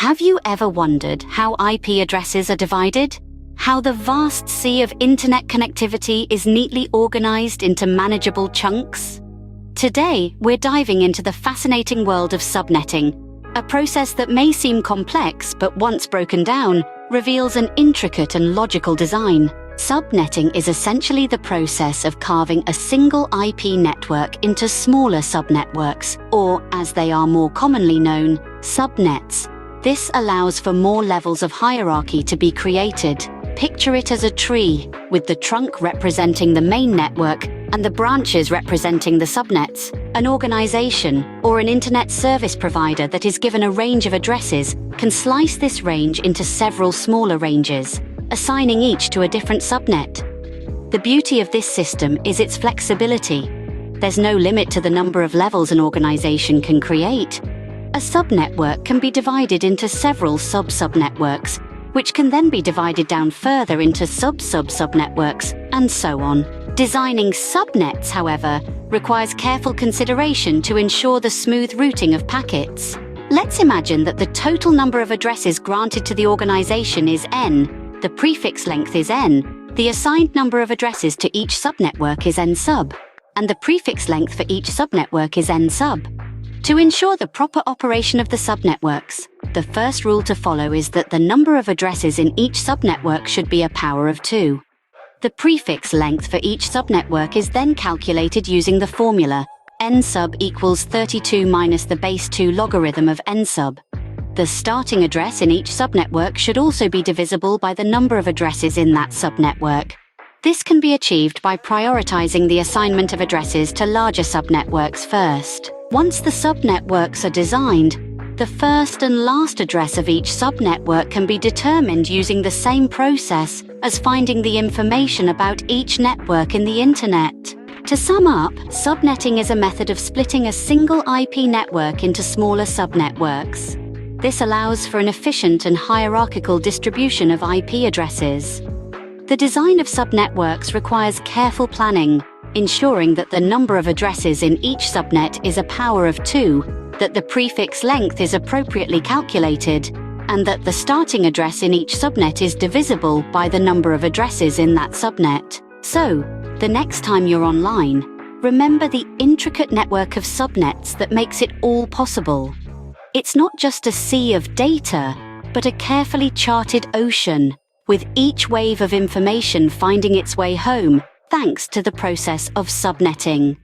Have you ever wondered how IP addresses are divided? How the vast sea of internet connectivity is neatly organized into manageable chunks? Today, we're diving into the fascinating world of subnetting, a process that may seem complex, but once broken down, reveals an intricate and logical design. Subnetting is essentially the process of carving a single IP network into smaller subnetworks, or, as they are more commonly known, subnets. This allows for more levels of hierarchy to be created. Picture it as a tree, with the trunk representing the main network and the branches representing the subnets. An organization or an internet service provider that is given a range of addresses can slice this range into several smaller ranges, assigning each to a different subnet. The beauty of this system is its flexibility. There's no limit to the number of levels an organization can create. A subnetwork can be divided into several sub-subnetworks, which can then be divided down further into sub-sub-subnetworks, and so on. Designing subnets, however, requires careful consideration to ensure the smooth routing of packets. Let's imagine that the total number of addresses granted to the organization is n, the prefix length is n, the assigned number of addresses to each subnetwork is n sub, and the prefix length for each subnetwork is n sub. To ensure the proper operation of the subnetworks, the first rule to follow is that the number of addresses in each subnetwork should be a power of 2. The prefix length for each subnetwork is then calculated using the formula n sub equals 32 minus the base 2 logarithm of n sub. The starting address in each subnetwork should also be divisible by the number of addresses in that subnetwork. This can be achieved by prioritizing the assignment of addresses to larger subnetworks first. Once the subnetworks are designed, the first and last address of each subnetwork can be determined using the same process as finding the information about each network in the internet. To sum up, subnetting is a method of splitting a single IP network into smaller subnetworks. This allows for an efficient and hierarchical distribution of IP addresses. The design of subnetworks requires careful planning, ensuring that the number of addresses in each subnet is a power of 2, that the prefix length is appropriately calculated, and that the starting address in each subnet is divisible by the number of addresses in that subnet. So, the next time you're online, remember the intricate network of subnets that makes it all possible. It's not just a sea of data, but a carefully charted ocean, with each wave of information finding its way home thanks to the process of subnetting.